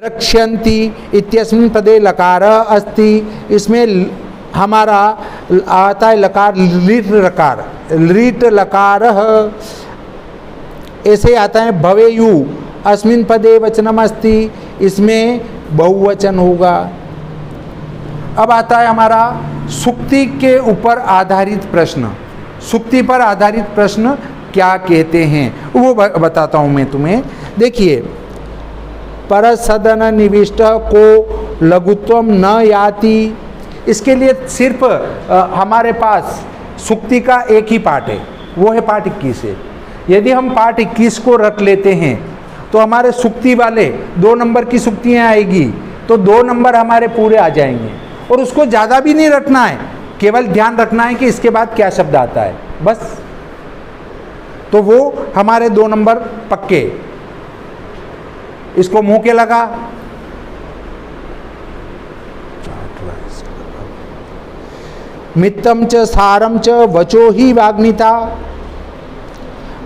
रक्ष्यन्ति इत्यस्मिन् पदे लकार अस्ति, इसमें हमारा आता है लकार लीट लकार, लीट लकार ऐसे आता है। भवेयु अस्मिन् पदे वचनम अस्ति, इसमें बहुवचन होगा। अब आता है हमारा सुक्ति के ऊपर आधारित प्रश्न। सुक्ति पर आधारित प्रश्न क्या कहते हैं वो बताता हूँ मैं तुम्हें। देखिए, परसदन निविष्ट को लघुत्वम न याति, इसके लिए सिर्फ हमारे पास सुक्ति का एक ही पाठ है, वो है पाठ 21 है। यदि हम पाठ 21 को रख लेते हैं तो हमारे सुक्ति वाले 2 नंबर की सुक्तियाँ आएगी, तो 2 नंबर हमारे पूरे आ जाएंगे। और उसको ज़्यादा भी नहीं रखना है, केवल ध्यान रखना है कि इसके बाद क्या शब्द आता है, बस। तो वो हमारे 2 नंबर पक्के। इसको मुंह के लगा, मित्तम च सारम च वचो ही वाग्निता,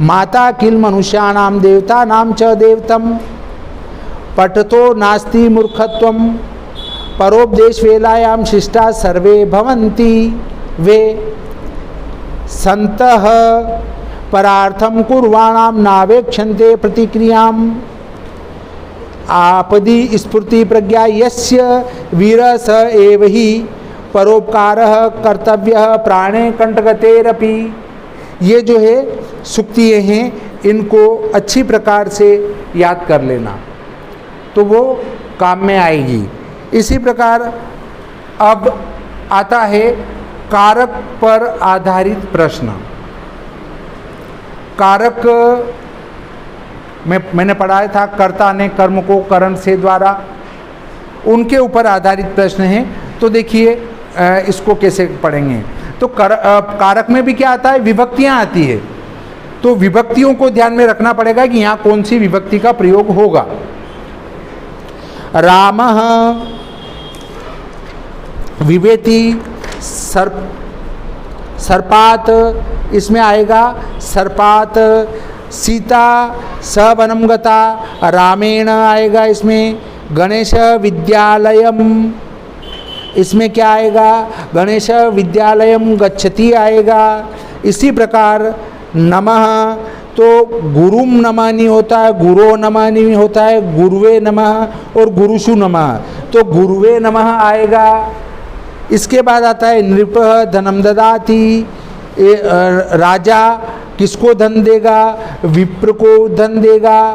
माता किल मनुष्याणाम देवता नाम च देवतम, पठतो नास्ति मूर्खत्वम, परोपदेश वेलायाम शिष्टा सर्वे भवन्ति, वे संतः परार्थम कुर्वाणाम नावेक्षन्ते प्रतिक्रियाम, आपदी स्फूर्ति प्रज्ञा यस्य वीर स एव ही परोपकारः कर्तव्यः प्राणे कंटगतेरपि। ये जो है सुक्तियाँ हैं, इनको अच्छी प्रकार से याद कर लेना तो वो काम में आएगी। इसी प्रकार अब आता है कारक पर आधारित प्रश्न। कारक मैंने पढ़ाया था, कर्ता ने कर्म को करण से द्वारा, उनके ऊपर आधारित प्रश्न है। तो देखिए इसको कैसे पढ़ेंगे। तो कारक में भी क्या आता है, विभक्तियाँ आती है। तो विभक्तियों को ध्यान में रखना पड़ेगा कि यहाँ कौन सी विभक्ति का प्रयोग होगा। रामः विवेति सर्पात, इसमें आएगा सर्पात। सीता सवनम गता, रामेण आएगा इसमें। गणेश विद्यालयम, इसमें क्या आएगा, गणेश विद्यालयम गच्छति आएगा। इसी प्रकार नमः, तो गुरुम नमः नहीं होता है, गुरो नमः नहीं होता है, गुरुवे नमः और गुरुषु नमः, तो गुरुवे नमः आएगा। इसके बाद आता है नृपः धनम ददाति, राजा किसको धन देगा, विप्र को धन देगा,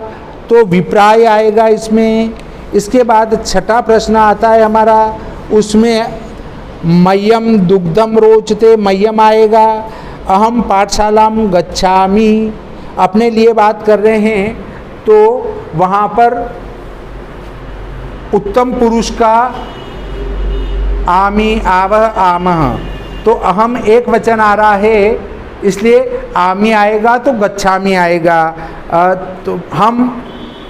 तो विप्राय आएगा इसमें। इसके बाद छठा प्रश्न आता है हमारा, उसमें मह्यम दुग्धम रोचते, मह्यम आएगा। अहम पाठशालाम गच्छामि, अपने लिए बात कर रहे हैं, तो वहाँ पर उत्तम पुरुष का आमी आवह आमह, तो अहम एक वचन आ रहा है, इसलिए आमी आएगा तो गच्छामि आएगा। तो हम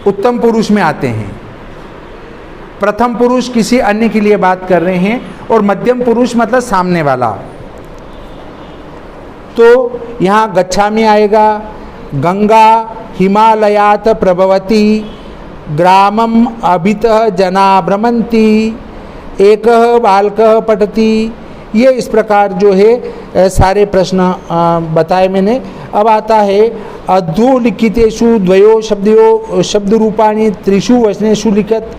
उत्तम पुरुष में आते हैं। प्रथम पुरुष किसी अन्य के लिए बात कर रहे हैं, और मध्यम पुरुष मतलब सामने वाला, तो यहाँ गच्छामि आएगा। गंगा हिमालयात प्रभवती, ग्रामम अभितः जना भ्रमन्ति, एकः बालकः पठति। ये इस प्रकार जो है सारे प्रश्न बताए मैंने। अब आता है अधोलिखितेषु द्वयो शब्दयो शब्द रूपाणि त्रिषु वचनेषु लिखत।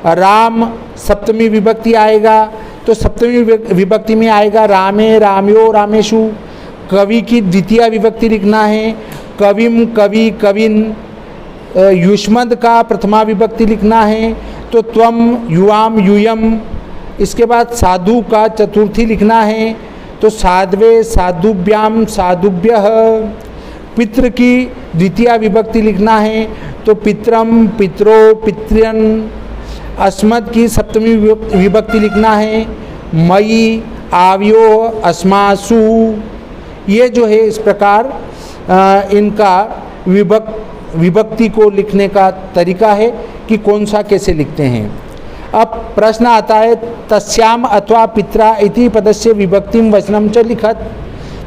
राम सप्तमी विभक्ति आएगा, तो सप्तमी विभक्ति में आएगा रामे रामयो रामेषु। कवि की द्वितीय विभक्ति लिखना है, कविम कवि कविन। युष्मद का प्रथमा विभक्ति लिखना है, तो त्वम युवाम यूयम। इसके बाद साधु का चतुर्थी लिखना है, तो साध्वे साधुभ्याम साधुभ्यः। पितृ की द्वितीय विभक्ति लिखना है, तो पितरम पितरो पितृन। अस्मद की सप्तमी विभक्ति लिखना है, मयि आव्यो अस्मासु। ये जो है इस प्रकार इनका विभक्ति को लिखने का तरीका है कि कौन सा कैसे लिखते हैं। अब प्रश्न आता है तस्याम अथवा पित्रा इति पदस्य विभक्तिम वचनम च लिखत।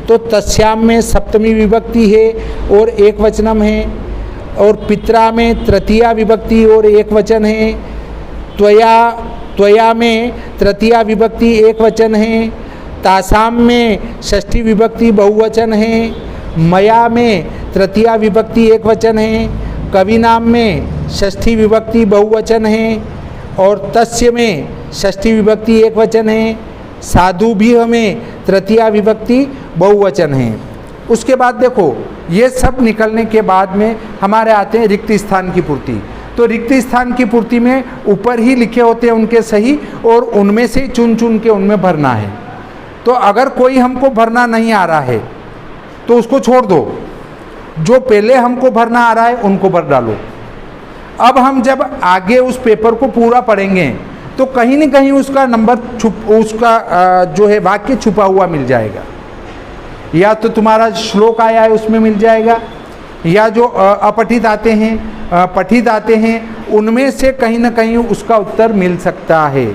तो तस्याम में सप्तमी विभक्ति है और एक वचनम है, और पित्रा में तृतीया विभक्ति और एक वचन है। त्वया, त्वया में तृतीया विभक्ति एक वचन है, तासाम में षष्ठी विभक्ति बहुवचन है, मया में तृतीया विभक्ति एक वचन है, कविनाम में षष्ठी विभक्ति बहुवचन है और तस्य में षष्ठी विभक्ति एक वचन है, साधु भी में तृतीया विभक्ति बहुवचन है। उसके बाद देखो ये सब निकलने के बाद में हमारे आते हैं रिक्त स्थान की पूर्ति। तो रिक्त स्थान की पूर्ति में ऊपर ही लिखे होते हैं उनके सही और उनमें से चुन चुन के उनमें भरना है। तो अगर कोई हमको भरना नहीं आ रहा है तो उसको छोड़ दो, जो पहले हमको भरना आ रहा है उनको भर डालो। अब हम जब आगे उस पेपर को पूरा पढ़ेंगे तो कहीं न कहीं उसका नंबर उसका जो है वाक्य छुपा हुआ मिल जाएगा, या तो तुम्हारा श्लोक आया है उसमें मिल जाएगा, या जो अपठित आते हैं पठित आते हैं उनमें से कहीं ना कहीं उसका उत्तर मिल सकता है,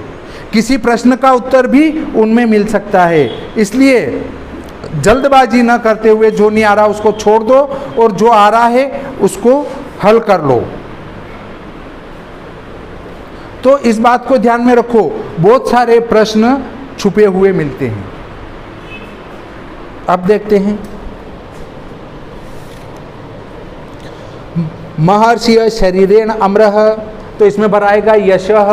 किसी प्रश्न का उत्तर भी उनमें मिल सकता है। इसलिए जल्दबाजी न करते हुए जो नहीं आ रहा उसको छोड़ दो और जो आ रहा है उसको हल कर लो। तो इस बात को ध्यान में रखो, बहुत सारे प्रश्न छुपे हुए मिलते हैं। अब देखते हैं महर्षि शरीरेण अमरः, तो इसमें भराएगा यशः।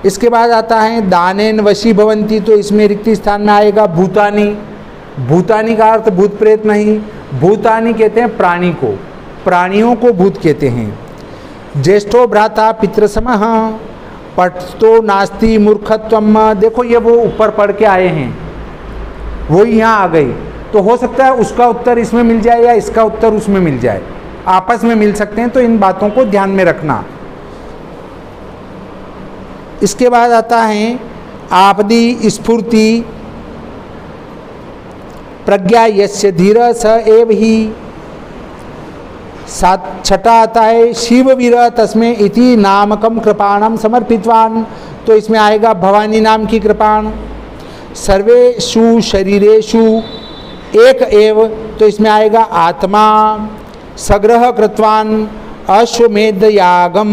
इसके बाद आता है दानेन वशी भवंती, तो इसमें रिक्त स्थान में आएगा भूतानी। भूतानी का अर्थ भूत प्रेत नहीं, भूतानी कहते हैं प्राणी को, प्राणियों को भूत कहते हैं। ज्येष्ठो भ्राता पितृसमः, पठतो नास्ति मूर्खत्वम, देखो ये वो ऊपर पढ़ के आए हैं वो यहाँ आ गई, तो हो सकता है उसका उत्तर इसमें मिल जाए या इसका उत्तर उसमें मिल जाए, आपस में मिल सकते हैं। तो इन बातों को ध्यान में रखना। इसके बाद आता है आपदी स्फूर्ति प्रज्ञा यस्य धीर स एव ही। छठा आता है शिववीर तस्मै इति नामकम कृपाणम समर्पितवान, तो इसमें आएगा भवानी नाम की कृपाण। सर्वेषु शरीरेषु एक एव, तो इसमें आएगा आत्मा। सग्रह कृतवान अश्वमेध यागम,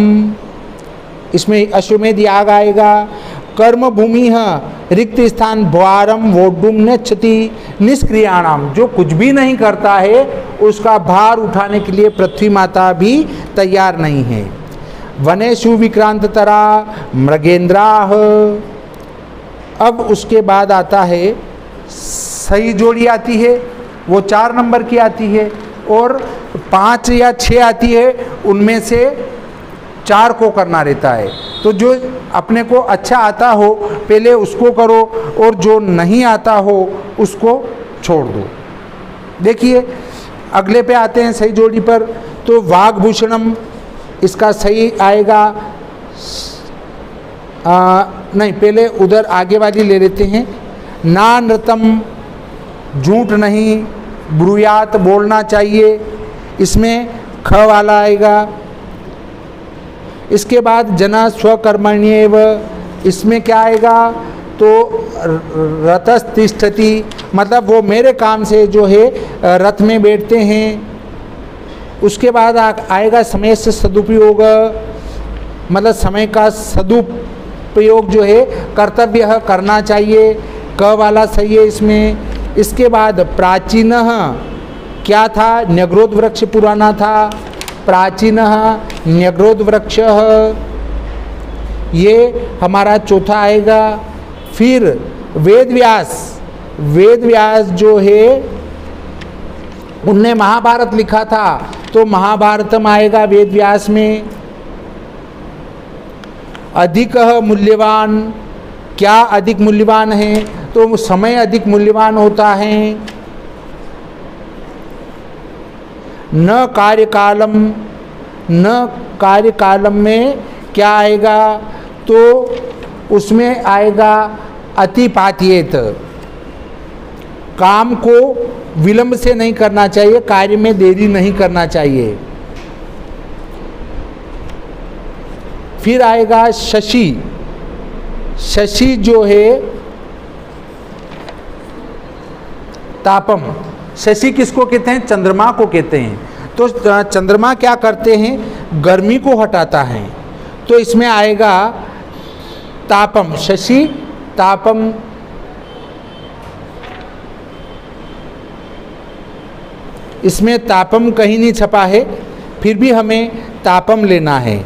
इसमें अश्वमेध याग आएगा। कर्म भूमि रिक्त स्थान भारम वोडुम नेच्छति निष्क्रियाणाम, जो कुछ भी नहीं करता है उसका भार उठाने के लिए पृथ्वी माता भी तैयार नहीं है। वनेषु विक्रांततरा मृगेंद्राः। अब उसके बाद आता है सही जोड़ी आती है, वो 4 नंबर की आती है और 5 या 6 आती है, उनमें से 4 को करना रहता है। तो जो अपने को अच्छा आता हो पहले उसको करो और जो नहीं आता हो उसको छोड़ दो। देखिए अगले पे आते हैं सही जोड़ी पर, तो वाग्भूषणम इसका सही आएगा। नहीं, पहले उधर आगे वाली ले लेते हैं। ना नृतम, झूठ नहीं, ब्रूयात बोलना चाहिए, इसमें ख वाला आएगा। इसके बाद जना स्वकर्मण्येव, इसमें क्या आएगा, तो रतस्तिष्ठति, मतलब वो मेरे काम से जो है रथ में बैठते हैं। उसके बाद आएगा समय से सदुपयोग, मतलब समय का सदुपयोग जो है कर्तव्य करना चाहिए, क वाला सही है इसमें। इसके बाद प्राचीन क्या था, न्यग्रोध वृक्ष पुराना था, प्राचीन न्यग्रोध वृक्ष, ये हमारा चौथा आएगा। फिर वेद व्यास जो है उनने महाभारत लिखा था, तो महाभारतम आएगा वेद व्यास में। अधिक मूल्यवान, क्या अधिक मूल्यवान है, तो समय अधिक मूल्यवान होता है। न कार्यकालम में क्या आएगा, तो उसमें आएगा अतिपात्येत, काम को विलंब से नहीं करना चाहिए, कार्य में देरी नहीं करना चाहिए। फिर आएगा शशि जो है तापम, शशि किसको कहते हैं, चंद्रमा को कहते हैं। तो चंद्रमा क्या करते हैं, गर्मी को हटाता है। तो इसमें आएगा तापम, शशि तापम। इसमें तापम कहीं नहीं छपा है, फिर भी हमें तापम लेना है।